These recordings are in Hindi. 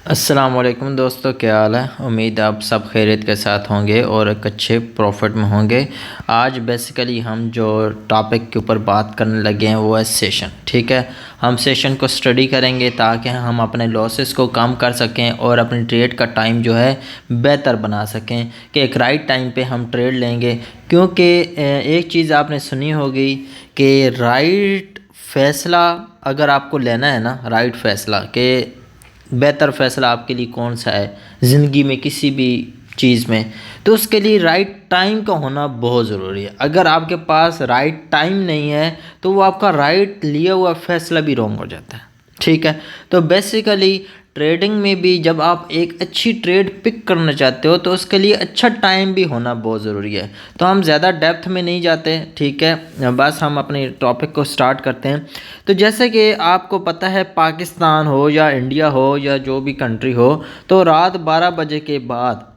अस्सलाम वालेकुम दोस्तों, क्या हाल है। उम्मीद आप सब खैरियत के साथ होंगे और एक अच्छे प्रॉफिट में होंगे। आज बेसिकली हम जो टॉपिक के ऊपर बात करने लगे हैं वो है सेशन। ठीक है, हम सेशन को स्टडी करेंगे ताकि हम अपने लॉसेस को कम कर सकें और अपनी ट्रेड का टाइम जो है बेहतर बना सकें कि एक राइट टाइम पे हम ट्रेड लेंगे। क्योंकि एक चीज़ आपने सुनी होगी कि राइट फ़ैसला अगर आपको लेना है ना, राइट फ़ैसला कि बेहतर फ़ैसला आपके लिए कौन सा है ज़िंदगी में किसी भी चीज़ में, तो उसके लिए राइट टाइम का होना बहुत ज़रूरी है। अगर आपके पास राइट टाइम नहीं है तो वो आपका राइट लिया हुआ फ़ैसला भी रॉन्ग हो जाता है। ठीक है, तो बेसिकली ट्रेडिंग में भी जब आप एक अच्छी ट्रेड पिक करना चाहते हो तो उसके लिए अच्छा टाइम भी होना बहुत ज़रूरी है। तो हम ज़्यादा डेप्थ में नहीं जाते, ठीक है, बस हम अपने टॉपिक को स्टार्ट करते हैं। तो जैसे कि आपको पता है, पाकिस्तान हो या इंडिया हो या जो भी कंट्री हो, तो रात 12 बजे के बाद,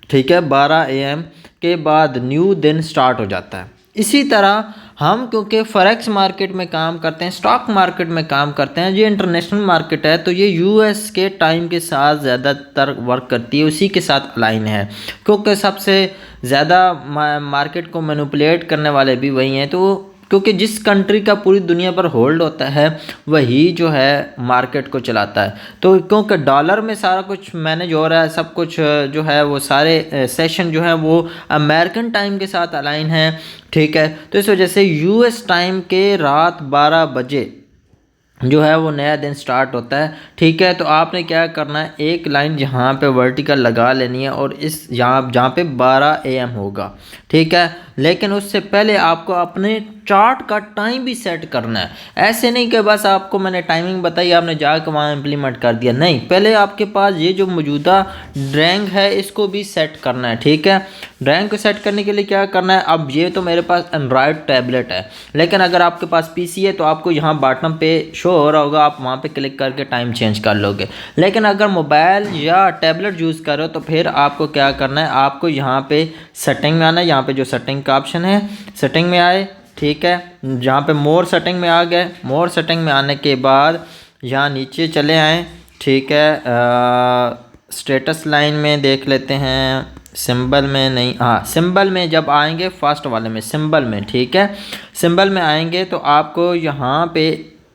ठीक है, 12 AM के बाद न्यू दिन स्टार्ट हो जाता है। इसी तरह हम क्योंकि फॉरेक्स मार्केट में काम करते हैं, स्टॉक मार्केट में काम करते हैं, ये इंटरनेशनल मार्केट है, तो ये यूएस के टाइम के साथ ज़्यादातर वर्क करती है, उसी के साथ अलाइन है। क्योंकि सबसे ज़्यादा मार्केट को मैनिपुलेट करने वाले भी वही हैं। तो क्योंकि जिस कंट्री का पूरी दुनिया पर होल्ड होता है वही जो है मार्केट को चलाता है। तो क्योंकि डॉलर में सारा कुछ मैनेज हो रहा है, सब कुछ जो है वो सारे सेशन जो है वो अमेरिकन टाइम के साथ अलाइन है। ठीक है, तो इस वजह से यूएस टाइम के रात 12 बजे जो है वो नया दिन स्टार्ट होता है। ठीक है, तो आपने क्या करना है, एक लाइन यहाँ पे वर्टिकल लगा लेनी है और इस जहाँ पे 12 AM होगा। ठीक है, लेकिन उससे पहले आपको अपने चार्ट का टाइम भी सेट करना है। ऐसे नहीं कि बस आपको मैंने टाइमिंग बताई आपने जाकर वहाँ इम्प्लीमेंट कर दिया, नहीं, पहले आपके पास ये जो मौजूदा ड्रैंग है इसको भी सेट करना है। ठीक है, ड्रैंग को सेट करने के लिए क्या करना है, अब ये तो मेरे पास एंड्रॉयड टैबलेट है, लेकिन अगर आपके पास PC है तो आपको यहाँ बॉटम पे शो हो रहा होगा, आप वहाँ पे क्लिक करके टाइम चेंज कर लोगे। लेकिन अगर मोबाइल या टैबलेट यूज़ करो तो फिर आपको क्या करना है, आपको यहाँ पे सेटिंग में आना है। यहाँ पे जो सेटिंग का ऑप्शन है, सेटिंग में आए, ठीक है, जहाँ पे मोर सेटिंग में आ गए, मोर सेटिंग में आने के बाद यहाँ नीचे चले आएँ। ठीक है, स्टेटस लाइन में देख लेते हैं, सिंबल में नहीं, हाँ सिंबल में जब आएंगे, फर्स्ट वाले में सिंबल में, ठीक है, सिंबल में आएंगे तो आपको यहाँ पे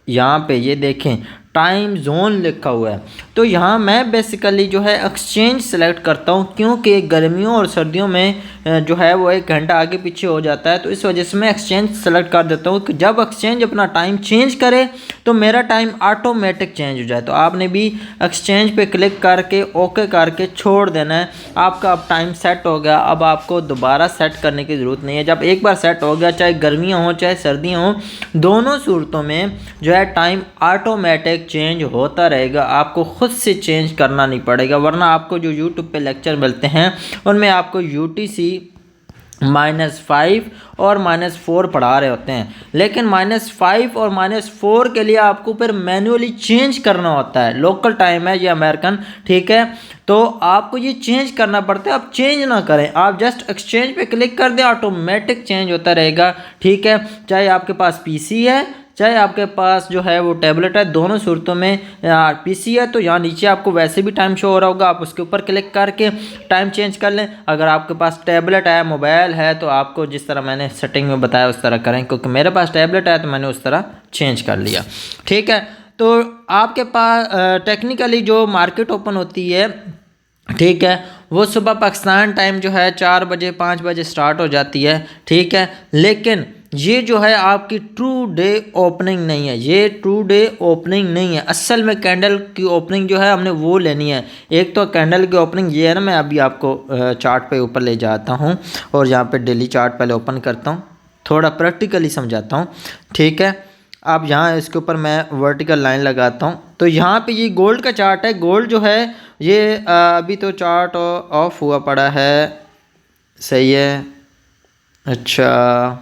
ये देखें टाइम जोन लिखा हुआ है। तो यहाँ मैं बेसिकली जो है एक्सचेंज सेलेक्ट करता हूँ, क्योंकि गर्मियों और सर्दियों में जो है वो 1 घंटा आगे पीछे हो जाता है। तो इस वजह से मैं एक्सचेंज सेलेक्ट कर देता हूँ कि जब एक्सचेंज अपना टाइम चेंज करे तो मेरा टाइम ऑटोमेटिक चेंज हो जाए। तो आपने भी एक्सचेंज पे क्लिक करके ओके करके छोड़ देना है। आपका अब टाइम सेट हो गया, अब आपको दोबारा सेट करने की ज़रूरत नहीं है। जब एक बार सेट हो गया, चाहे गर्मियाँ हों चाहे सर्दियाँ हों, दोनों सूरतों में जो है टाइम ऑटोमेटिक चेंज होता रहेगा, आपको खुद से चेंज करना नहीं पड़ेगा। वरना आपको जो यूट्यूब पे लेक्चर मिलते हैं उनमें आपको UTC -5 और -4 पढ़ा रहे होते हैं, लेकिन -5 और -4 के लिए आपको फिर मैन्युअली चेंज करना होता है। लोकल टाइम है ये अमेरिकन, ठीक है, तो आपको ये चेंज करना पड़ता है। आप चेंज ना करें, आप जस्ट एक्सचेंज पे क्लिक कर दें, ऑटोमेटिक चेंज होता रहेगा। ठीक है, चाहे आपके पास PC है चाहे आपके पास जो है वो टैबलेट है, दोनों सूरतों में PC है तो यहाँ नीचे आपको वैसे भी टाइम शो हो रहा होगा, आप उसके ऊपर क्लिक करके टाइम चेंज कर लें। अगर आपके पास टैबलेट है, मोबाइल है, तो आपको जिस तरह मैंने सेटिंग में बताया उस तरह करें, क्योंकि मेरे पास टैबलेट है तो मैंने उस तरह चेंज कर लिया। ठीक है, तो आपके पास टेक्निकली जो मार्केट ओपन होती है, ठीक है, वो सुबह पाकिस्तान टाइम जो है 4 बजे 5 बजे स्टार्ट हो जाती है। ठीक है, लेकिन ये जो है आपकी ट्रू डे ओपनिंग नहीं है, ये ट्रू डे ओपनिंग नहीं है। असल में कैंडल की ओपनिंग जो है हमने वो लेनी है। एक तो कैंडल की ओपनिंग ये है ना, मैं अभी आपको चार्ट पे ऊपर ले जाता हूँ और यहाँ पे डेली चार्ट पहले ओपन करता हूँ, थोड़ा प्रैक्टिकली समझाता हूँ। ठीक है, अब यहाँ इसके ऊपर मैं वर्टिकल लाइन लगाता हूँ, तो यहाँ पे ये गोल्ड का चार्ट है। गोल्ड जो है ये अभी तो चार्ट ऑफ हुआ पड़ा है, सही है। अच्छा,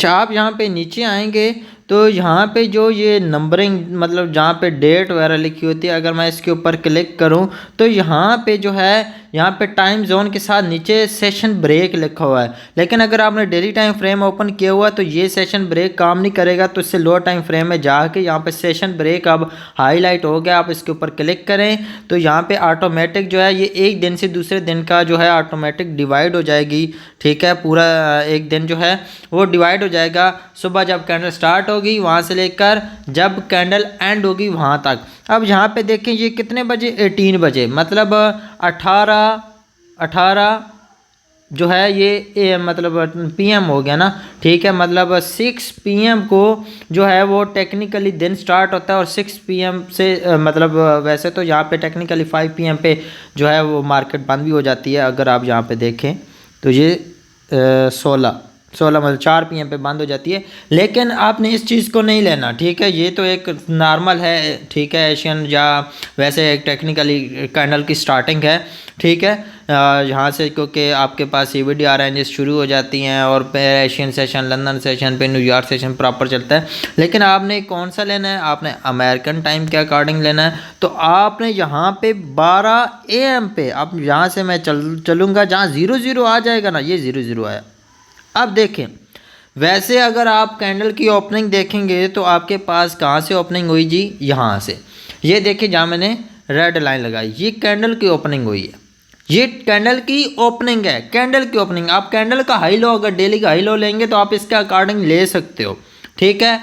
आप यहाँ पे नीचे आएंगे तो यहाँ पे जो ये नंबरिंग, मतलब जहाँ पे डेट वगैरह लिखी होती है, अगर मैं इसके ऊपर क्लिक करूँ तो यहाँ पे जो है यहाँ पे टाइम जोन के साथ नीचे सेशन ब्रेक लिखा हुआ है, लेकिन अगर आपने डेली टाइम फ्रेम ओपन किया हुआ तो ये सेशन ब्रेक काम नहीं करेगा। तो इससे लो टाइम फ्रेम में जाके यहाँ पे सेशन ब्रेक अब हाईलाइट हो गया, आप इसके ऊपर क्लिक करें तो यहाँ पे ऑटोमेटिक जो है ये एक दिन से दूसरे दिन का जो है ऑटोमेटिक डिवाइड हो जाएगी। ठीक है, पूरा एक दिन जो है वो डिवाइड हो जाएगा। सुबह जब कैंडल स्टार्ट होगी वहाँ से लेकर जब कैंडल एंड होगी वहाँ तक। अब यहाँ पे देखें ये कितने बजे, 18 बजे, मतलब 18 जो है ये मतलब पीएम हो गया ना। ठीक है, मतलब 6 पीएम को जो है वो टेक्निकली दिन स्टार्ट होता है और 6 पीएम से मतलब वैसे तो यहाँ पे टेक्निकली 5 पीएम पे जो है वो मार्केट बंद भी हो जाती है। अगर आप यहाँ पे देखें तो ये 16 मतलब 4 पीएम पे बंद हो जाती है, लेकिन आपने इस चीज़ को नहीं लेना। ठीक है, ये तो एक नॉर्मल है। ठीक है, एशियन या वैसे एक टेक्निकली कैंडल की स्टार्टिंग है। ठीक है, यहाँ से क्योंकि आपके पास CVD रेंजेस शुरू हो जाती हैं और फिर एशियन सेशन, लंदन सेशन, पे न्यूयॉर्क सेशन प्रॉपर चलता है। लेकिन आपने कौन सा लेना है, आपने अमेरिकन टाइम के अकॉर्डिंग लेना है। तो आपने यहाँ पे 12 AM पे, अब यहाँ से मैं चलूँगा जहाँ 00 आ जाएगा ना, ये 00 आया। अब देखें, वैसे अगर आप कैंडल की ओपनिंग देखेंगे तो आपके पास कहाँ से ओपनिंग हुई जी, यहाँ से। ये देखिए जहाँ मैंने रेड लाइन लगाई, ये कैंडल की ओपनिंग हुई है, ये कैंडल की ओपनिंग है। कैंडल की ओपनिंग, आप कैंडल का हाई लो, अगर डेली का हाई लो लेंगे तो आप इसके अकॉर्डिंग ले सकते हो। ठीक है,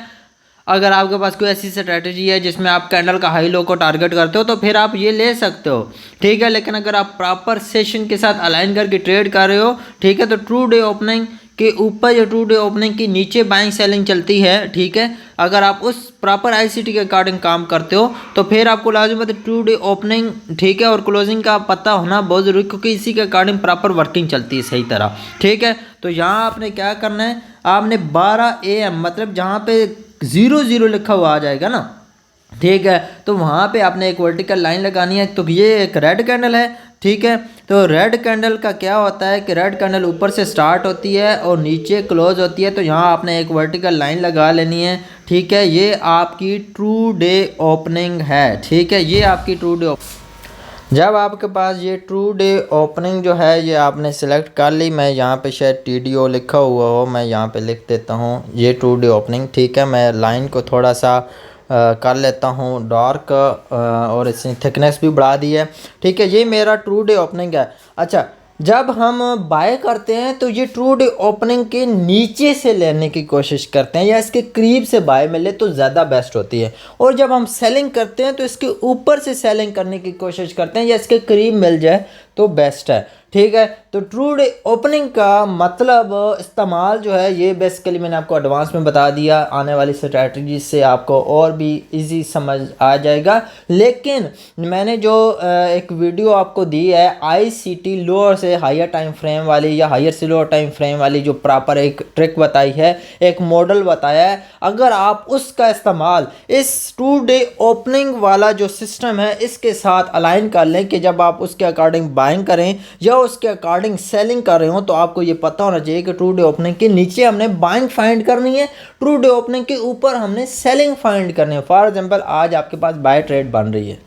अगर आपके पास कोई ऐसी स्ट्रैटेजी है जिसमें आप कैंडल का हाई लो को टारगेट करते हो तो फिर आप ये ले सकते हो। ठीक है, लेकिन अगर आप प्रॉपर सेशन के साथ अलाइन करके ट्रेड कर रहे हो, ठीक है, तो ट्रू डे ओपनिंग के ऊपर या ट्रू डे ओपनिंग के नीचे बाइंग सेलिंग चलती है। ठीक है, अगर आप उस प्रॉपर ICT के अकॉर्डिंग काम करते हो तो फिर आपको लाजिम है ट्रू डे ओपनिंग, ठीक है, और क्लोजिंग का पता होना बहुत ज़रूरी, क्योंकि इसी के अकॉर्डिंग प्रॉपर वर्किंग चलती है सही तरह। ठीक है, तो यहाँ आपने क्या करना है, आपने 12 AM मतलब जहाँ पे 00 लिखा हुआ आ जाएगा ना, ठीक है, तो वहाँ पे आपने एक वर्टिकल लाइन लगानी है। तो ये एक रेड कैंडल है। ठीक है, तो रेड कैंडल का क्या होता है कि रेड कैंडल ऊपर से स्टार्ट होती है और नीचे क्लोज होती है, तो यहाँ आपने एक वर्टिकल लाइन लगा लेनी है। ठीक है, ये आपकी ट्रू डे ओपनिंग है। ठीक है, ये आपकी ट्रू डे। जब आपके पास ये ट्रू डे ओपनिंग जो है ये आपने सेलेक्ट कर ली, मैं यहाँ पे शायद TDO लिखा हुआ हो, मैं यहाँ पे लिख देता हूँ ये ट्रू डे ओपनिंग। ठीक है, मैं लाइन को थोड़ा सा कर लेता हूँ डार्क और इसने थिकनेस भी बढ़ा दी है। ठीक है, ये मेरा ट्रू डे ओपनिंग है। अच्छा, जब हम बाय करते हैं तो ये ट्रू डे ओपनिंग के नीचे से लेने की कोशिश करते हैं या इसके करीब से बाय मिले तो ज़्यादा बेस्ट होती है, और जब हम सेलिंग करते हैं तो इसके ऊपर से सेलिंग करने की कोशिश करते हैं या इसके करीब मिल जाए तो बेस्ट है। ठीक है, तो ट्रू डे ओपनिंग का मतलब इस्तेमाल जो है ये बेसिकली मैंने आपको एडवांस में बता दिया, आने वाली स्ट्रैटेजी से आपको और भी इजी समझ आ जाएगा। लेकिन मैंने जो एक वीडियो आपको दी है ICT लोअर से हायर टाइम फ्रेम वाली या हायर से लोअर टाइम फ्रेम वाली, जो प्रॉपर एक ट्रिक बताई है, एक मॉडल बताया है, अगर आप उसका इस्तेमाल इस ट्रू डे ओपनिंग वाला जो सिस्टम है इसके साथ अलाइन कर लें कि जब आप उसके अकॉर्डिंग बाइंग करें या उसके अकॉर्डिंग सेलिंग कर रहे हो तो आपको ये पता होना चाहिए कि ट्रू डे ओपनिंग के नीचे हमने बाइंग फाइंड करनी है, ट्रू डे ओपनिंग के ऊपर हमने सेलिंग फाइंड करनी है। फॉर एग्जांपल आज आपके पास बाय ट्रेड बन रही है,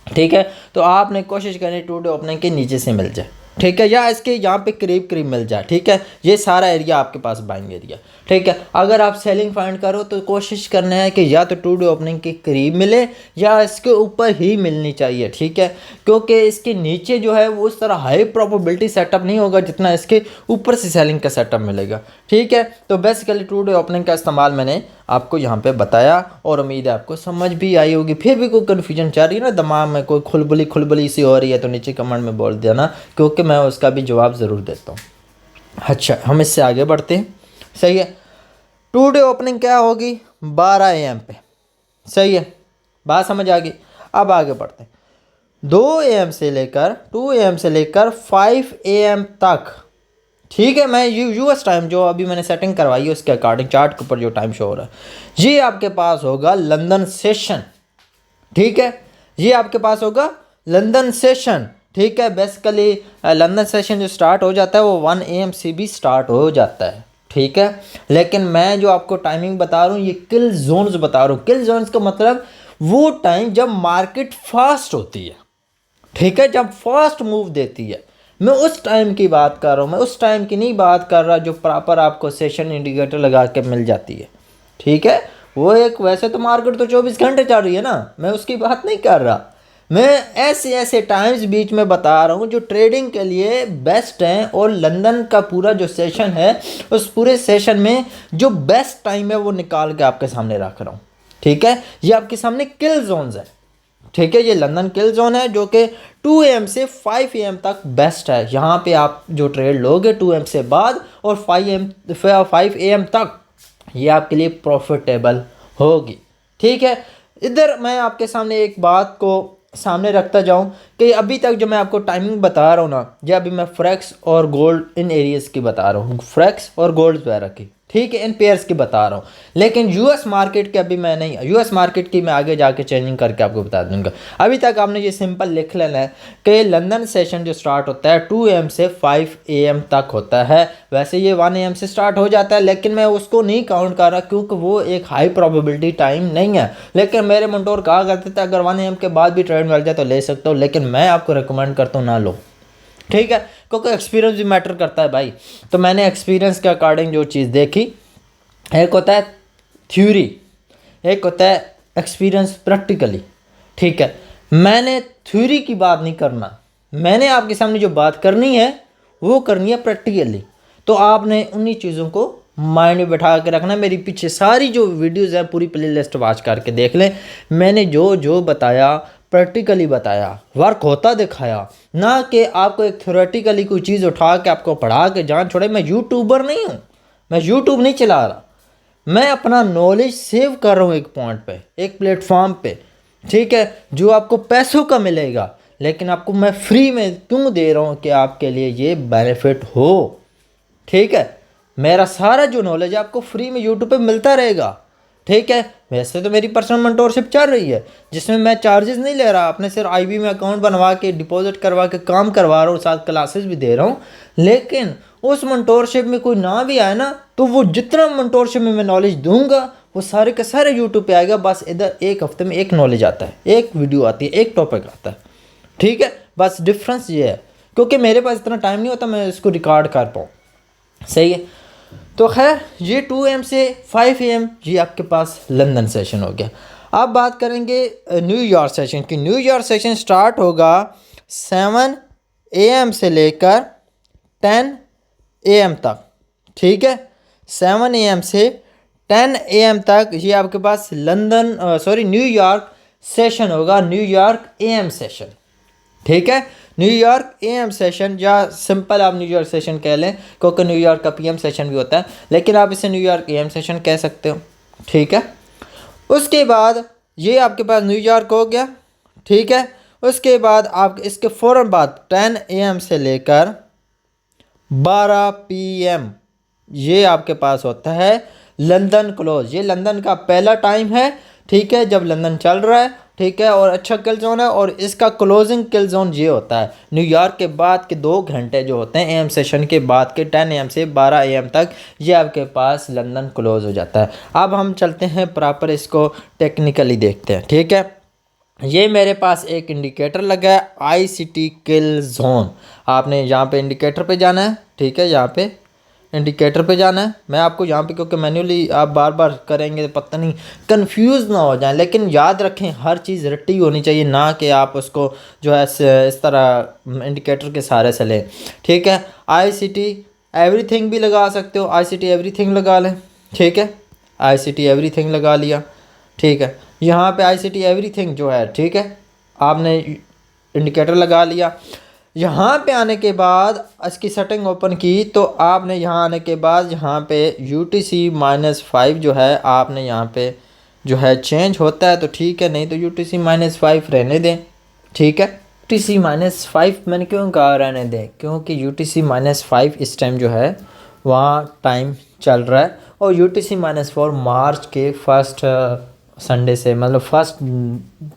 ठीक है, तो आपने कोशिश करनी ट्रू डे ओपनिंग के नीचे से मिल जाए, ठीक है, या इसके यहाँ पे करीब करीब मिल जाए। ठीक है, ये सारा एरिया आपके पास बाइंग एरिया। ठीक है, अगर आप सेलिंग फाइंड करो तो कोशिश करना है कि या तो ट्रू डे ओपनिंग के करीब मिले या इसके ऊपर ही मिलनी चाहिए। ठीक है, क्योंकि इसके नीचे जो है वो उस तरह हाई प्रोबेबिलिटी सेटअप नहीं होगा जितना इसके ऊपर से सेलिंग का सेटअप मिलेगा। ठीक है, तो बेसिकली ट्रू डे ओपनिंग का इस्तेमाल मैंने आपको यहाँ पे बताया और उम्मीद है आपको समझ भी आई होगी। फिर भी कोई कन्फ्यूजन चल रही है ना दिमाग में, कोई खुलबुली सी हो रही है तो नीचे कमेंट में बोल देना, क्योंकि मैं उसका भी जवाब ज़रूर देता हूँ। अच्छा, हम इससे आगे बढ़ते हैं। सही है, ट्रू डे ओपनिंग क्या होगी 12 AM पे। सही है, बात समझ आ गई। अब आगे बढ़ते हैं, 2 AM से लेकर 2 AM से लेकर 5 AM तक। ठीक है, मैं US टाइम जो अभी मैंने सेटिंग करवाई है उसके अकॉर्डिंग चार्ट के ऊपर जो टाइम शो हो रहा है ये आपके पास होगा लंदन सेशन। ठीक है, ये आपके पास होगा लंदन सेशन। ठीक है, बेसिकली लंदन सेशन जो स्टार्ट हो जाता है वो 1 AM से भी स्टार्ट हो जाता है। ठीक है, लेकिन मैं जो आपको टाइमिंग बता रहा हूँ ये किल जोन्स बता रहा हूँ। किल जोन्स का मतलब वो टाइम जब मार्केट फास्ट होती है। ठीक है, जब फास्ट मूव देती है। मैं उस टाइम की बात कर रहा हूँ, मैं उस टाइम की नहीं बात कर रहा जो प्रॉपर आपको सेशन इंडिकेटर लगा के मिल जाती है, ठीक है। वो एक, वैसे तो मार्केट तो 24 घंटे चल रही है ना, मैं उसकी बात नहीं कर रहा। मैं ऐसे ऐसे टाइम्स बीच में बता रहा हूँ जो ट्रेडिंग के लिए बेस्ट हैं, और लंदन का पूरा जो सेशन है उस पूरे सेशन में जो बेस्ट टाइम है वो निकाल के आपके सामने रख रहा हूँ, ठीक है। ये आपके सामने किल जोन्स है, ठीक है। ये लंदन किल जोन है जो कि 2 AM से 5 AM तक बेस्ट है। यहाँ पे आप जो ट्रेड लोगे 2 AM से बाद और 5 AM तक, ये आपके लिए प्रॉफिटेबल होगी, ठीक है। इधर मैं आपके सामने एक बात को सामने रखता जाऊं कि अभी तक जो मैं आपको टाइमिंग बता रहा हूँ ना, ये अभी मैं फ्रेक्स और गोल्ड इन एरियाज़ की बता रहा हूँ, फ्रेक्स और गोल्ड वगैरह की, ठीक है, इन पेयर्स की बता रहा हूँ। लेकिन यूएस मार्केट के अभी मैं नहीं, यूएस मार्केट की मैं आगे जाके चेंजिंग करके आपको बता दूंगा। अभी तक आपने ये सिंपल लिख लेना है कि लंदन सेशन जो स्टार्ट होता है 2 AM से 5 AM तक होता है। वैसे ये 1 AM से स्टार्ट हो जाता है, लेकिन मैं उसको नहीं काउंट कर रहा क्योंकि वो एक हाई प्रोबेबिलिटी टाइम नहीं है। लेकिन मेरे मंटोर कहा करते थे अगर 1 AM के बाद भी ट्रेड मिल जाए तो ले सकते हो, लेकिन मैं आपको रिकमेंड करता हूँ ना लो, ठीक है, क्योंकि एक्सपीरियंस भी मैटर करता है भाई। तो मैंने एक्सपीरियंस के अकॉर्डिंग जो चीज़ देखी, एक होता है थ्योरी, एक होता है एक्सपीरियंस प्रैक्टिकली, ठीक है। मैंने थ्योरी की बात नहीं करना, मैंने आपके सामने जो बात करनी है वो करनी है प्रैक्टिकली। तो आपने उन्हीं चीज़ों को माइंड में बैठा के रखना। मेरी पीछे सारी जो वीडियोस है पूरी प्ले लिस्ट वॉच करके देख लें। मैंने जो जो बताया प्रैक्टिकली बताया, वर्क होता दिखाया, ना कि आपको एक थ्योरेटिकली कोई चीज़ उठा के आपको पढ़ा के जान छोड़े। मैं यूट्यूबर नहीं हूँ, मैं यूट्यूब नहीं चला रहा, मैं अपना नॉलेज सेव कर रहा हूँ एक पॉइंट पे, एक प्लेटफॉर्म पे, ठीक है, जो आपको पैसों का मिलेगा, लेकिन आपको मैं फ्री में क्यों दे रहा हूँ कि आपके लिए ये बेनिफिट हो, ठीक है। मेरा सारा जो नॉलेज है आपको फ्री में यूट्यूब पे मिलता रहेगा, ठीक है। वैसे तो मेरी पर्सनल मेंटोरशिप चल रही है जिसमें मैं चार्जेस नहीं ले रहा, अपने सिर्फ आईबी में अकाउंट बनवा के डिपॉजिट करवा के काम करवा रहा हूँ, साथ क्लासेस भी दे रहा हूँ। लेकिन उस मेंटोरशिप में कोई ना भी आए ना, तो वो जितना मेंटोरशिप में मैं नॉलेज दूंगा वो सारे के सारे यूट्यूब पे आएगा। बस इधर एक हफ्ते में एक नॉलेज आता है, एक वीडियो आती है, एक टॉपिक आता है, ठीक है। बस डिफरेंस ये है, क्योंकि मेरे पास इतना टाइम नहीं होता मैं इसको रिकॉर्ड कर पाऊँ, सही है। तो खैर ये 2 AM से 5 AM ये आपके पास लंदन सेशन हो गया। अब बात करेंगे न्यूयॉर्क सेशन की। न्यूयॉर्क सेशन स्टार्ट होगा 7 AM से लेकर 10 AM तक, ठीक है। 7 AM से 10 AM तक ये आपके पास न्यूयॉर्क सेशन होगा, न्यूयॉर्क AM सेशन, ठीक है। न्यूयॉर्क AM सेशन, या सिंपल आप न्यूयॉर्क सेशन कह लें क्योंकि न्यूयॉर्क का PM सेशन भी होता है, लेकिन आप इसे न्यूयॉर्क AM सेशन कह सकते हो, ठीक है। उसके बाद ये आपके पास न्यूयॉर्क हो गया, ठीक है। उसके बाद आप इसके फ़ौरन बाद 10 AM से लेकर 12 PM ये आपके पास होता है लंदन क्लोज। ये लंदन का पहला टाइम है, ठीक है, जब लंदन चल रहा है, ठीक है, और अच्छा किल जोन है। और इसका क्लोजिंग किल जोन ये होता है न्यूयॉर्क के बाद के 2 घंटे जो होते हैं AM सेशन के बाद के 10 AM से 12 AM तक, ये आपके पास लंदन क्लोज हो जाता है। अब हम चलते हैं प्रॉपर इसको टेक्निकली देखते हैं, ठीक है। ये मेरे पास एक इंडिकेटर लगा है ICT किल जोन। आपने यहाँ पे इंडिकेटर पे जाना है, ठीक है, यहाँ पे इंडिकेटर पे जाना है। मैं आपको यहाँ पे, क्योंकि मैन्युअली आप बार बार करेंगे तो पता नहीं कंफ्यूज ना हो जाए, लेकिन याद रखें हर चीज़ रट्टी होनी चाहिए, ना कि आप उसको जो है इस तरह इंडिकेटर के सहारे से लें, ठीक है। ICT एवरीथिंग भी लगा सकते हो, ICT एवरीथिंग लगा लें, ठीक है, ICT एवरीथिंग लगा लिया, ठीक है। यहाँ पे ICT एवरीथिंग जो है, ठीक है, आपने इंडिकेटर लगा लिया। यहाँ पे आने के बाद इसकी सेटिंग ओपन की, तो आपने यहाँ आने के बाद यहाँ पे UTC-5 जो है आपने यहाँ पे जो है चेंज होता है तो ठीक है, नहीं तो UTC-5 रहने दें, ठीक है। UTC-5 मैंने क्यों कहा रहने दें, क्योंकि UTC-5 इस टाइम जो है वहाँ टाइम चल रहा है, और UTC-4 मार्च के फर्स्ट संडे से, मतलब 1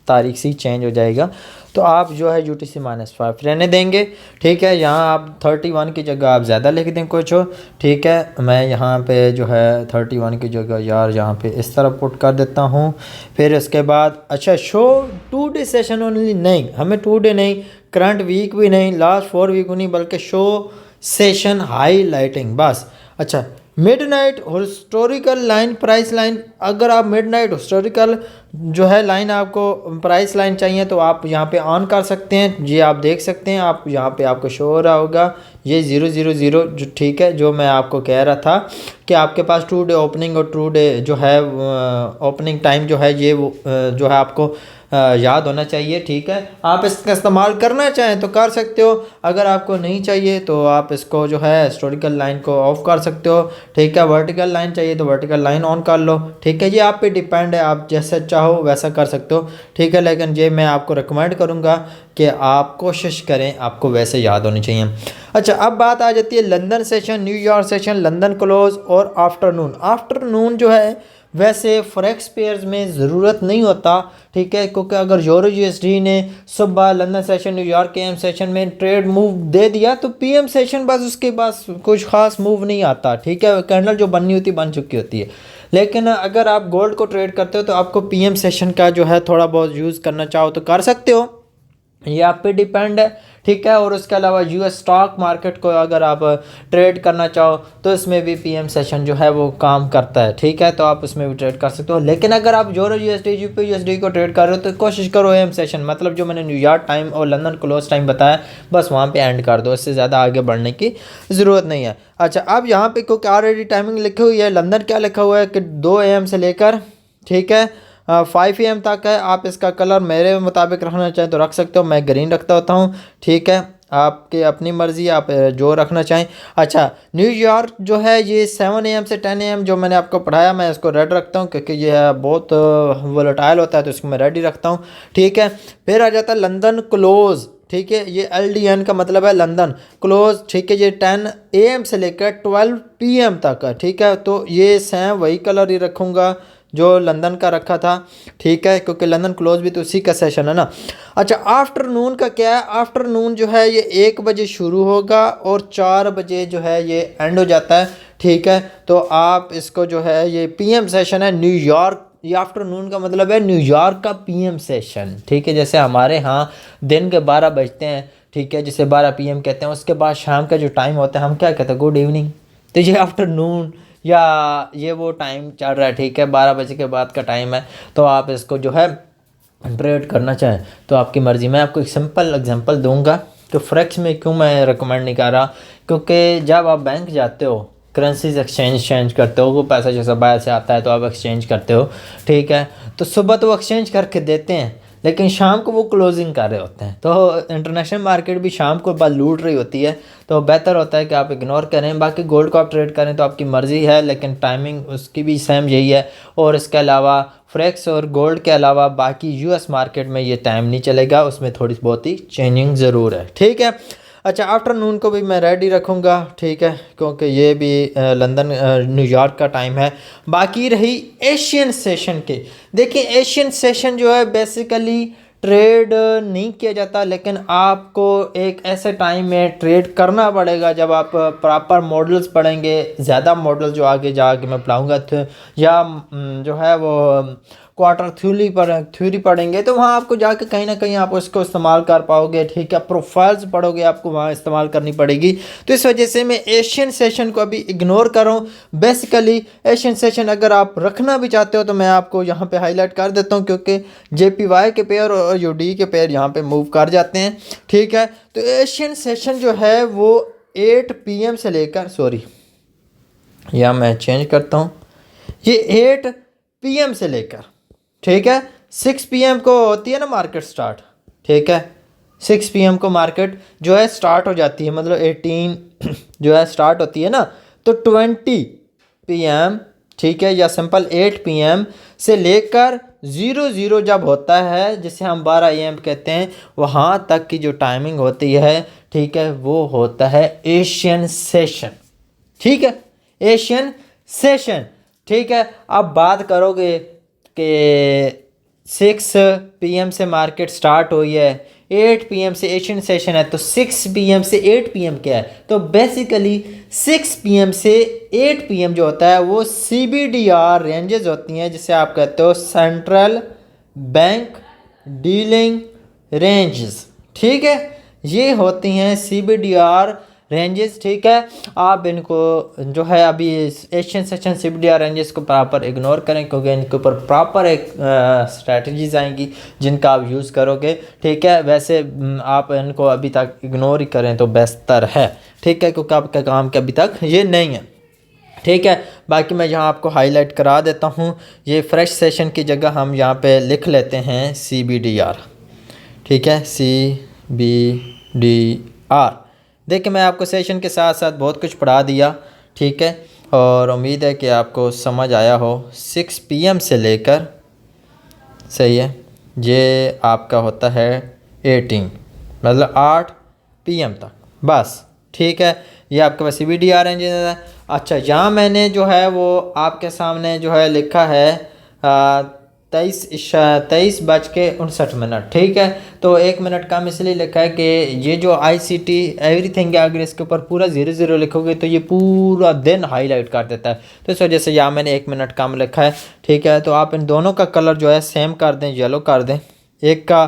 तारीख से चेंज हो जाएगा। तो आप जो है UTC-5 रहने देंगे, ठीक है। यहाँ आप 31 की जगह आप ज़्यादा लिख दें कुछ हो, ठीक है। मैं यहाँ पे जो है 31 की जगह यार यहाँ पे इस तरह पुट कर देता हूँ। फिर इसके बाद अच्छा, शो 2 डे सेशन ओनली, नहीं हमें 2 डे नहीं, करंट वीक भी नहीं, लास्ट 4 वीक नहीं, बल्कि शो सेशन हाईलाइटिंग बस। अच्छा, midnight historical line, price line, अगर आप मिडनाइट हिस्टोरिकल जो है लाइन आपको प्राइस लाइन चाहिए तो आप यहाँ पे ऑन कर सकते हैं। ये आप देख सकते हैं, आप यहाँ पे आपको शो हो रहा होगा ये 000 जो, ठीक है, जो मैं आपको कह रहा था कि आपके पास 2 डे ओपनिंग और 2 डे जो है ओपनिंग टाइम जो है ये जो है आपको याद होना चाहिए, ठीक है। आप इसका इस्तेमाल करना चाहें तो कर सकते हो, अगर आपको नहीं चाहिए तो आप इसको जो है हिस्टोरिकल लाइन को ऑफ कर सकते हो, ठीक है। वर्टिकल लाइन चाहिए तो वर्टिकल लाइन ऑन कर लो, ठीक है। ये आप पे डिपेंड है, आप जैसा चाहो वैसा कर सकते हो, ठीक है। लेकिन ये मैं आपको रिकमेंड करूँगा कि आप कोशिश करें, आपको वैसे याद होनी चाहिए। अच्छा, अब बात आ जाती है London session, New York session, London close और आफ्टरनून जो है वैसे फॉरेक्स पेयर्स में ज़रूरत नहीं होता, ठीक है, क्योंकि अगर यूरो USD ने सुबह London session New York AM session में ट्रेड मूव दे दिया तो PM सेशन बस उसके पास कुछ खास मूव नहीं आता, ठीक है। कैंडल जो बननी होती बन चुकी होती है। लेकिन अगर आप गोल्ड को ट्रेड करते हो तो आपको PM सेशन का जो है थोड़ा बहुत यूज़ करना चाहो तो कर सकते हो, ये आप पे डिपेंड है, ठीक है। और उसके अलावा US स्टॉक मार्केट को अगर आप ट्रेड करना चाहो तो इसमें भी PM सेशन जो है वो काम करता है, ठीक है। तो आप उसमें भी ट्रेड कर सकते हो। लेकिन अगर आप यूरो USD GBP USD को ट्रेड कर रहे हो तो कोशिश करो AM सेशन, मतलब जो मैंने न्यूयॉर्क टाइम और लंदन क्लोज टाइम बताया बस वहाँ पे एंड कर दो, इससे ज़्यादा आगे बढ़ने की ज़रूरत नहीं है। अच्छा, अब यहाँ पे क्योंकि ऑलरेडी टाइमिंग लिखी हुई है, लंदन क्या लिखा हुआ है कि 2 AM से लेकर, ठीक है, 5 AM तक है। आप इसका कलर मेरे मुताबिक रखना चाहें तो रख सकते हो, मैं ग्रीन रखता होता हूँ, ठीक है। आपके अपनी मर्ज़ी, आप जो रखना चाहें। अच्छा, न्यूयॉर्क जो है ये 7 AM से 10 AM जो मैंने आपको पढ़ाया, मैं इसको रेड रखता हूँ क्योंकि ये बहुत वोलेटाइल होता है तो इसको मैं रेड ही रखता हूँ, ठीक है। फिर आ जाता है लंदन क्लोज़, ठीक है, ये LDN का मतलब है लंदन क्लोज, ठीक है। ये 10 AM से लेकर 12 PM तक है, ठीक है। तो ये सेम वही कलर ही रखूँगा जो लंदन का रखा था, ठीक है, क्योंकि लंदन क्लोज भी तो उसी का सेशन है ना। अच्छा, आफ्टरनून का क्या है, आफ्टरनून जो है ये 1 बजे शुरू होगा और 4 बजे जो है ये एंड हो जाता है, ठीक है। तो आप इसको जो है ये PM सेशन है न्यूयॉर्क, ये आफ्टरनून का मतलब है न्यूयॉर्क का PM सेशन, ठीक है। जैसे हमारे यहाँ दिन के 12 बजते हैं, ठीक है, जिसे 12 PM कहते हैं, उसके बाद शाम का जो टाइम होता है हम क्या कहते हैं, गुड इवनिंग। तो ये आफ्टरनून या ये वो टाइम चल रहा है, ठीक है, 12 बजे के बाद का टाइम है। तो आप इसको जो है ट्रेड करना चाहें तो आपकी मर्ज़ी। मैं आपको एक सिंपल एग्जांपल दूंगा कि फ्रेक्स में क्यों मैं रिकमेंड नहीं कर रहा, क्योंकि जब आप बैंक जाते हो करेंसीज एक्सचेंज करते हो, वो पैसा जैसा बाहर से आता है तो आप एक्सचेंज करते हो, ठीक है। तो सुबह तो वो एक्सचेंज करके देते हैं लेकिन शाम को वो क्लोजिंग कर रहे होते हैं, तो इंटरनेशनल मार्केट भी शाम को बस लूट रही होती है। तो बेहतर होता है कि आप इग्नोर करें। बाकी गोल्ड को आप ट्रेड करें तो आपकी मर्ज़ी है, लेकिन टाइमिंग उसकी भी सेम यही है। और इसके अलावा फ्रेक्स और गोल्ड के अलावा बाकी US मार्केट में ये टाइम नहीं चलेगा, उसमें थोड़ी बहुत ही चेंजिंग ज़रूर है, ठीक है। अच्छा, आफ्टरनून को भी मैं रेडी रखूँगा, ठीक है, क्योंकि ये भी लंदन न्यूयॉर्क का टाइम है। बाकी रही एशियन सेशन के, देखिए एशियन सेशन जो है बेसिकली ट्रेड नहीं किया जाता, लेकिन आपको एक ऐसे टाइम में ट्रेड करना पड़ेगा जब आप प्रॉपर मॉडल्स पढ़ेंगे। ज़्यादा मॉडल जो आगे जाके मैं पढ़ाऊँगा या जो है वो क्वार्टर थ्योरी पढ़ेंगे तो वहाँ आपको जाके कहीं ना कहीं आप उसको इस्तेमाल कर पाओगे, ठीक है। प्रोफाइल्स पढ़ोगे आपको वहाँ इस्तेमाल करनी पड़ेगी। तो इस वजह से मैं एशियन सेशन को अभी इग्नोर कर रहा हूँ। बेसिकली एशियन सेशन अगर आप रखना भी चाहते हो तो मैं आपको यहाँ पे हाईलाइट कर देता हूँ, क्योंकि JPY के पेयर और UD के पेयर यहाँ पे मूव कर जाते हैं, ठीक है। तो एशियन सेशन जो है वो 8 PM से लेकर, सॉरी या मैं चेंज करता हूँ, ये 8 PM से लेकर, ठीक है, 6 PM को होती है ना मार्केट स्टार्ट, ठीक है। 6 PM को मार्केट जो है स्टार्ट हो जाती है, मतलब 18 जो है स्टार्ट होती है ना, तो 20 PM, ठीक है, या सिंपल 8 PM से लेकर 00 जब होता है, जिसे हम 12 AM कहते हैं, वहाँ तक की जो टाइमिंग होती है, ठीक है, वो होता है एशियन सेशन, ठीक है, एशियन सेशन, ठीक है। अब बात करोगे कि 6 PM से मार्केट स्टार्ट हुई है, 8 PM से एशियन सेशन है, तो 6 PM से 8 PM क्या है? तो बेसिकली 6 PM से 8 PM जो होता है वो CBDR रेंजेस होती हैं, जिसे आप कहते हो सेंट्रल बैंक डीलिंग रेंजेस। ठीक है, ये होती हैं CBDR रेंजेस। ठीक है, आप इनको जो है अभी एशियन सेशन CBDR रेंजेस को प्रॉपर इग्नोर करें, क्योंकि इनके ऊपर प्रॉपर एक स्ट्रैटेजीज आएंगी जिनका आप यूज़ करोगे। ठीक है, वैसे आप इनको अभी तक इग्नोर ही करें तो बेहतर है। ठीक है, क्योंकि आपका काम के अभी तक ये नहीं है। ठीक है, बाकी मैं यहाँ आपको हाईलाइट करा देता हूँ। ये फ्रेश सेशन की जगह हम यहाँ पे लिख लेते हैं CBDR। ठीक है, CBDR। देखिए, मैं आपको सेशन के साथ साथ बहुत कुछ पढ़ा दिया। ठीक है, और उम्मीद है कि आपको समझ आया हो। 6 PM से लेकर, सही है, ये आपका होता है 18 मतलब 8 PM तक बस। ठीक है, ये आपके पास CBDR इंजन है। अच्छा, यहाँ मैंने जो है वो आपके सामने जो है लिखा है 23:59। ठीक है, तो 1 मिनट कम इसलिए लिखा है कि ये जो ICT एवरीथिंग है, अगर इसके ऊपर पूरा 0 लिखोगे तो ये पूरा दिन हाईलाइट कर देता है। तो इस वजह से यहाँ मैंने 1 मिनट कम लिखा है। ठीक है, तो आप इन दोनों का कलर जो है सेम कर दें, येलो कर दें, एक का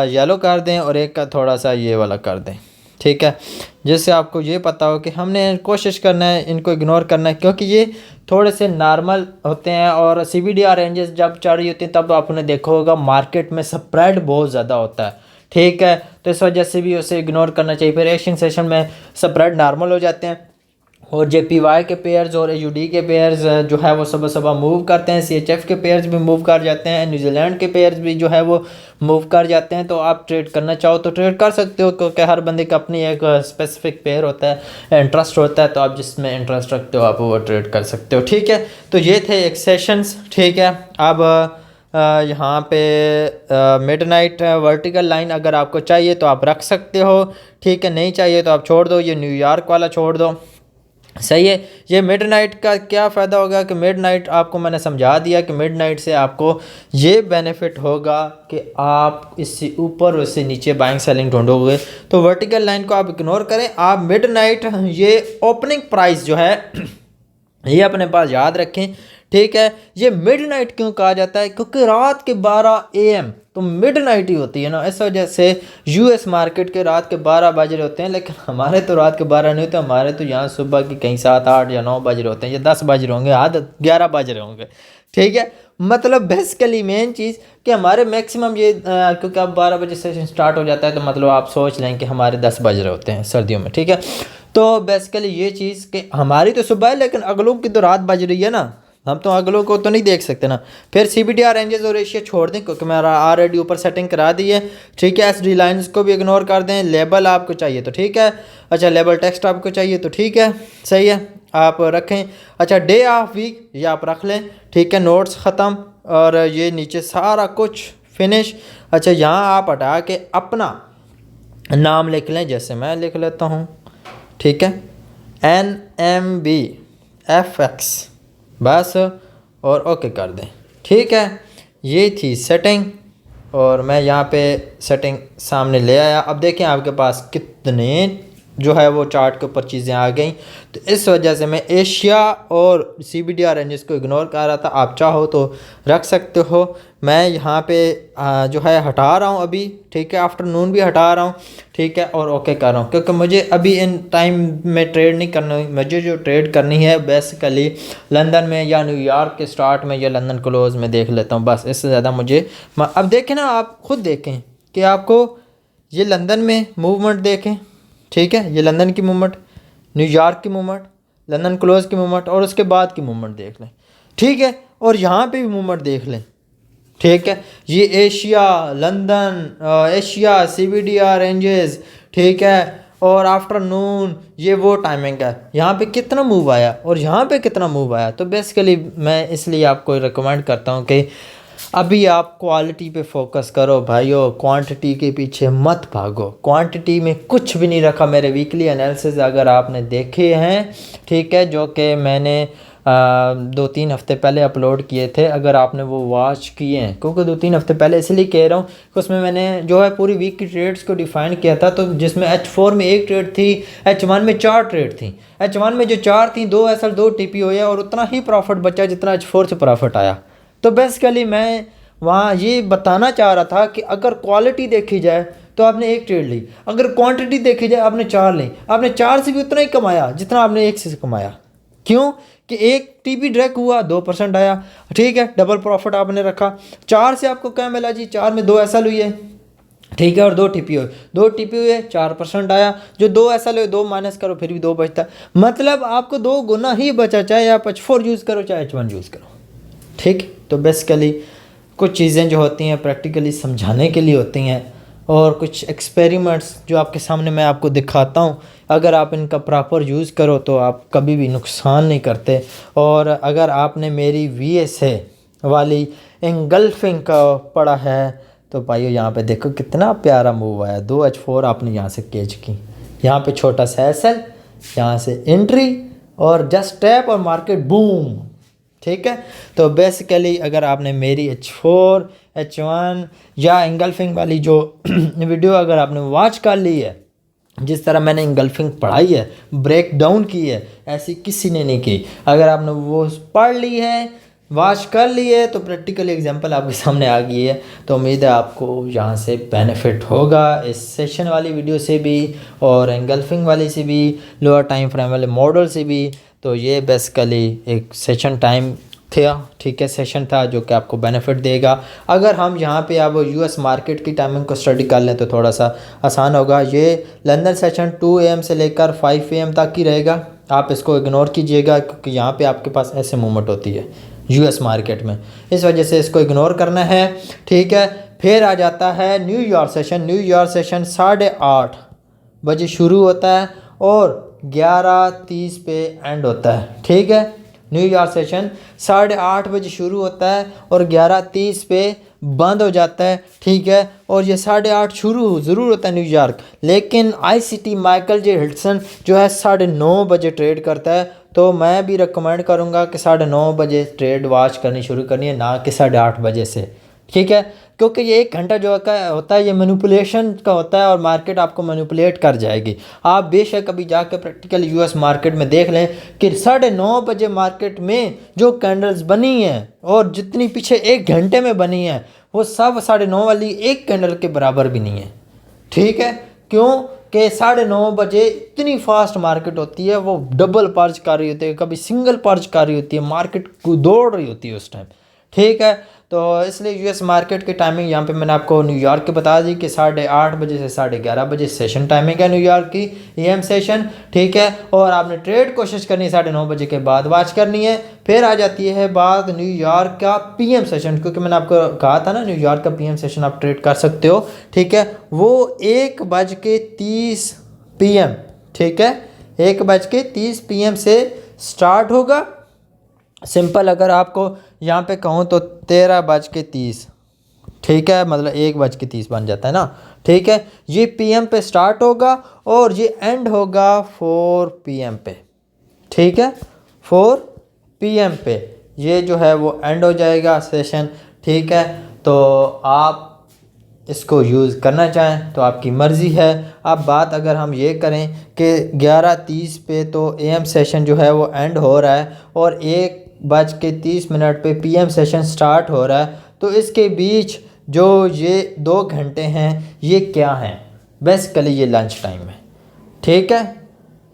येलो कर दें और एक का थोड़ा सा ये वाला कर दें। ठीक है, जिससे आपको ये पता हो कि हमने कोशिश करना है इनको इग्नोर करना है, क्योंकि ये थोड़े से नॉर्मल होते हैं। और CBDR रेंजेस जब चढ़ रही होती हैं तब आपने देखा होगा मार्केट में स्प्रेड बहुत ज़्यादा होता है। ठीक है, तो इस वजह से भी उसे इग्नोर करना चाहिए। फिर एशियन सेशन में स्प्रेड नॉर्मल हो जाते हैं और JPY के पेयर्स और AUD के पेयर्स जो है वो सुबह सुबह मूव करते हैं। CHF के पेयर्स भी मूव कर जाते हैं, न्यूजीलैंड के पेयर्स भी जो है वो मूव कर जाते हैं। तो आप ट्रेड करना चाहो तो ट्रेड कर सकते हो, क्योंकि हर बंदे का अपनी एक स्पेसिफिक पेयर होता है, इंटरेस्ट होता है। तो आप जिसमें इंटरेस्ट रखते हो आप वो ट्रेड कर सकते हो। ठीक है, तो ये थे एक सेशंस। ठीक है, अब यहाँ पे मिडनाइट वर्टिकल लाइन अगर आपको चाहिए तो आप रख सकते हो। ठीक है, नहीं चाहिए तो आप छोड़ दो, ये न्यूयॉर्क वाला छोड़ दो। सही है, ये मिडनाइट का क्या फ़ायदा होगा कि मिडनाइट आपको मैंने समझा दिया कि मिडनाइट से आपको ये बेनिफिट होगा कि आप इससे ऊपर और इससे नीचे बाइंग सेलिंग ढूंढोगे। तो वर्टिकल लाइन को आप इग्नोर करें, आप मिडनाइट ये ओपनिंग प्राइस जो है ये अपने पास याद रखें। ठीक है, ये मिडनाइट क्यों कहा जाता है? क्योंकि रात के 12 AM तो मिडनाइट ही होती है ना, इस वजह से US मार्केट के रात के 12 बज रहे होते हैं। लेकिन हमारे तो रात के 12 नहीं होते, हमारे तो यहाँ सुबह के कहीं 7, 8 या 9 बज रहे होते हैं, या 10 बज रहे होंगे, आध 11 बज रहे होंगे। ठीक है, मतलब बेसिकली मेन चीज़ कि हमारे मैक्सिमम ये क्योंकि अब 12 बजे सेशन स्टार्ट हो जाता है, तो मतलब आप सोच लें कि हमारे 10 बज रहे होते हैं सर्दियों में। ठीक है, तो बेसिकली ये चीज़ कि हमारी तो सुबह है लेकिन अगलों की तो रात बज रही है ना, हम तो अगलों को तो नहीं देख सकते ना। फिर CBDR रेंजेस और एशिया छोड़ दें, क्योंकि मैंने ऑलरेडी ऊपर सेटिंग करा दी है। ठीक है, SD लाइन्स को भी इग्नोर कर दें। लेबल आपको चाहिए तो ठीक है, अच्छा लेबल टेक्स्ट आपको चाहिए तो ठीक है, सही है, आप रखें। अच्छा, डे ऑफ वीक ये आप रख लें। ठीक है, नोट्स ख़त्म और ये नीचे सारा कुछ फिनिश। अच्छा, यहाँ आप हटा के अपना नाम लिख लें, जैसे मैं लिख लेता हूँ। ठीक है, NMBFX बस, और ओके कर दें। ठीक है, ये थी सेटिंग और मैं यहाँ पे सेटिंग सामने ले आया। अब देखें आपके पास कितने जो है वो चार्ट के ऊपर चीज़ें आ गई। तो इस वजह से मैं एशिया और CBDR रेंजेस को इग्नोर कर रहा था, आप चाहो तो रख सकते हो। मैं यहाँ पे जो है हटा रहा हूँ अभी। ठीक है, आफ्टरनून भी हटा रहा हूँ। ठीक है, और ओके कर रहा हूँ, क्योंकि मुझे अभी इन टाइम में ट्रेड नहीं करनी। मुझे जो ट्रेड करनी है बेसिकली लंदन में या न्यूयॉर्क के स्टार्ट में या लंदन क्लोज में देख लेता हूँ, बस इससे ज़्यादा मुझे। अब देखें ना, आप खुद देखें कि आपको ये लंदन में मूवमेंट देखें। ठीक है, ये लंदन की मूवमेंट, न्यूयॉर्क की मूवमेंट, लंदन क्लोज की मूवमेंट और उसके बाद की मूवमेंट देख लें। ठीक है, और यहाँ पे भी मूवमेंट देख लें। ठीक है, ये Asia, London, Asia CBDR ranges. ठीक है, और आफ्टरनून ये वो टाइमिंग है, यहाँ पे कितना मूव आया और यहाँ पे कितना मूव आया। तो बेसिकली मैं इसलिए आपको रिकमेंड करता हूँ कि अभी आप क्वालिटी पे फोकस करो भाइयों, क्वांटिटी के पीछे मत भागो। क्वांटिटी में कुछ भी नहीं रखा। मेरे वीकली एनालिसिस अगर आपने देखे हैं, ठीक है, जो कि मैंने 2-3 हफ्ते पहले अपलोड किए थे, अगर आपने वो वॉच किए हैं, क्योंकि 2-3 हफ्ते पहले इसलिए कह रहा हूँ कि उसमें मैंने जो है पूरी वीक की ट्रेड्स को डिफाइन किया था। तो जिसमें H4 में 1 ट्रेड थी, H1 में 4 ट्रेड थी। H1 में जो 4 थी, 2 SL 2 TPO और उतना ही प्रॉफिट बचा जितना H4 से प्रॉफिट आया। तो बेसिकली मैं वहाँ ये बताना चाह रहा था कि अगर क्वालिटी देखी जाए तो आपने 1 ट्रेड ली, अगर क्वांटिटी देखी जाए आपने 4 ली, आपने 4 से भी उतना ही कमाया जितना आपने 1 से कमाया। क्यों कि 1 TP ड्रैग हुआ, 2% आया, ठीक है, डबल प्रॉफिट आपने रखा। 4 से आपको क्या मिला जी? 4 में 2 SL हुई है, ठीक है, और 2 TP हुए, 2 TP हुए, 4% आया। जो 2 SL हुए 2 माइनस करो फिर भी 2 बचता, मतलब आपको 2 गुना ही बचा, चाहे आप H4 यूज़ करो चाहे H1 यूज़ करो, ठीक। तो बेसिकली कुछ चीज़ें जो होती हैं प्रैक्टिकली समझाने के लिए होती हैं, और कुछ एक्सपेरिमेंट्स जो आपके सामने मैं आपको दिखाता हूँ, अगर आप इनका प्रॉपर यूज़ करो तो आप कभी भी नुकसान नहीं करते। और अगर आपने मेरी VSA वाली इंगल्फिंग का पढ़ा है तो भाइयों यहाँ पे देखो कितना प्यारा मूव आया। 2 H4 आपने यहाँ से कैच की, यहाँ पे छोटा सा SL, यहाँ से एंट्री और जस्ट टैप और मार्केट बूम, ठीक है। तो बेसिकली अगर आपने मेरी H4, H1 या इंगल्फिंग वाली जो वीडियो अगर आपने वॉच कर ली है, जिस तरह मैंने इंगल्फिंग पढ़ाई है, ब्रेक डाउन की है, ऐसी किसी ने नहीं की। अगर आपने वो पढ़ ली है, वॉच कर ली है, तो प्रैक्टिकल एग्जांपल आपके सामने आ गई है। तो उम्मीद है आपको यहाँ से बेनिफिट होगा, इस सेशन वाली वीडियो से भी और इंगल्फिंग वाली से भी, लोअर टाइम फ्रेम वाले मॉडल से भी। तो ये बेसिकली एक सेशन टाइम था, ठीक है, सेशन था जो कि आपको बेनिफिट देगा। अगर हम यहाँ पे अब US मार्केट की टाइमिंग को स्टडी कर लें तो थोड़ा सा आसान होगा। ये लंदन सेशन 2 AM से लेकर 5 AM तक ही रहेगा, आप इसको इग्नोर कीजिएगा क्योंकि यहाँ पे आपके पास ऐसे मूवमेंट होती है US मार्केट में, इस वजह से इसको इग्नोर करना है, ठीक है। फिर आ जाता है न्यूयॉर्क सेशन। न्यूयॉर्क सेशन 8:30 बजे शुरू होता है और 11:30 पे एंड होता है, ठीक है। न्यूयॉर्क सेशन 8:30 बजे शुरू होता है और 11:30 पे बंद हो जाता है, ठीक है। और ये 8:30 शुरू ज़रूर होता है न्यूयॉर्क, लेकिन ICT माइकल जे हिल्सन जो है 9:30 बजे ट्रेड करता है। तो मैं भी रिकमेंड करूँगा कि 9:30 बजे ट्रेड वॉच करनी शुरू करनी है, ना कि 8:30 बजे से, ठीक है। क्योंकि ये 1 घंटा जो होता है ये मैनिपुलेशन का होता है और मार्केट आपको मैनिपुलेट कर जाएगी। आप बेशक अभी जाकर प्रैक्टिकल US मार्केट में देख लें कि 9:30 बजे मार्केट में जो कैंडल्स बनी हैं और जितनी पीछे 1 घंटे में बनी हैं वो सब 9:30 वाली 1 कैंडल के बराबर भी नहीं है, ठीक है। क्यों कि 9:30 बजे इतनी फास्ट मार्केट होती है, वो डबल पर्ज कर रही होती है, कभी सिंगल पर्ज कर रही होती है, मार्केट दौड़ रही होती है उस टाइम, ठीक है। तो इसलिए US मार्केट की टाइमिंग यहाँ पे मैंने आपको न्यूयॉर्क की बता दी कि 8:30 बजे से 11:30 बजे सेशन टाइमिंग है न्यूयॉर्क की, AM सेशन, ठीक है। और आपने ट्रेड कोशिश करनी है 9:30 बजे के बाद वॉच करनी है। फिर आ जाती है बात न्यूयॉर्क का PM सेशन, क्योंकि मैंने आपको कहा था ना न्यूयॉर्क का PM सेशन आप ट्रेड कर सकते हो, ठीक है। वो 1:30 PM, ठीक है, 1:30 PM से स्टार्ट होगा। सिंपल अगर आपको यहाँ पे कहूँ तो 13:30, ठीक है, मतलब 1:30 बन जाता है ना, ठीक है। ये PM पे स्टार्ट होगा और ये एंड होगा 4 PM पे, ठीक है, 4 PM पे ये जो है वो एंड हो जाएगा सेशन, ठीक है। तो आप इसको यूज़ करना चाहें तो आपकी मर्ज़ी है। अब बात अगर हम ये करें कि 11:30 पे तो AM सेशन जो है वो एंड हो रहा है और 1:30 पे PM सेशन स्टार्ट हो रहा है, तो इसके बीच जो ये 2 घंटे हैं ये क्या हैं? बेसिकली ये लंच टाइम है, ठीक है,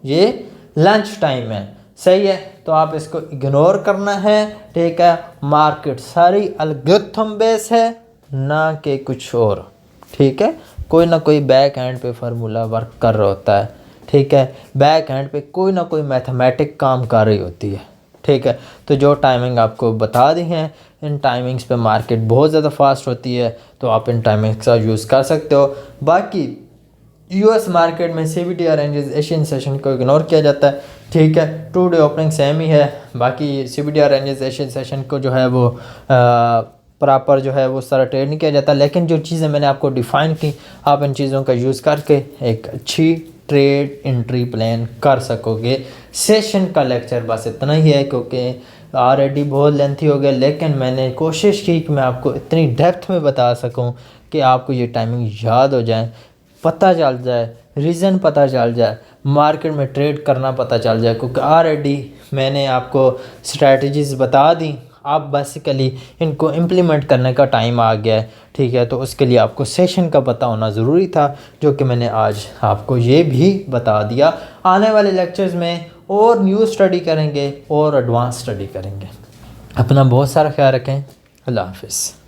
ये लंच टाइम है, सही है। तो आप इसको इग्नोर करना है, ठीक है। मार्केट सारी एल्गोरिथम बेस है ना कि कुछ और, ठीक है। कोई ना कोई बैक एंड पे फार्मूला वर्क कर रहा होता है, ठीक है। बैक एंड पे कोई ना कोई मैथमेटिक काम कर रही होती है, ठीक है। तो जो टाइमिंग आपको बता दी हैं, इन टाइमिंग्स पे मार्केट बहुत ज़्यादा फास्ट होती है, तो आप इन टाइमिंग्स का यूज़ कर सकते हो। बाकी US मार्केट में CVD रेंजेस एशियन सेशन को इग्नोर किया जाता है, ठीक है। 2 डे ओपनिंग सेम ही है, बाकी CVD रेंजेस एशियन सेशन को जो है वो प्रॉपर जो है वो सारा ट्रेड नहीं किया जाता। लेकिन जो चीज़ें मैंने आपको डिफ़ाइन की, आप इन चीज़ों का यूज़ करके एक अच्छी ट्रेड एंट्री प्लान कर सकोगे। सेशन का लेक्चर बस इतना ही है, क्योंकि ऑलरेडी बहुत लेंथी हो गया, लेकिन मैंने कोशिश की कि मैं आपको इतनी डेप्थ में बता सकूं कि आपको ये टाइमिंग याद हो जाए, पता चल जाए, रीज़न पता चल जाए, मार्केट में ट्रेड करना पता चल जाए, क्योंकि ऑलरेडी मैंने आपको स्ट्रैटेजीज़ बता दी। आप बेसिकली इनको इम्प्लीमेंट करने का टाइम आ गया है, ठीक है। तो उसके लिए आपको सेशन का पता होना ज़रूरी था, जो कि मैंने आज आपको ये भी बता दिया। आने वाले लेक्चर्स में और न्यू स्टडी करेंगे और एडवांस स्टडी करेंगे। अपना बहुत सारा ख्याल रखें। अल्लाह हाफिज़।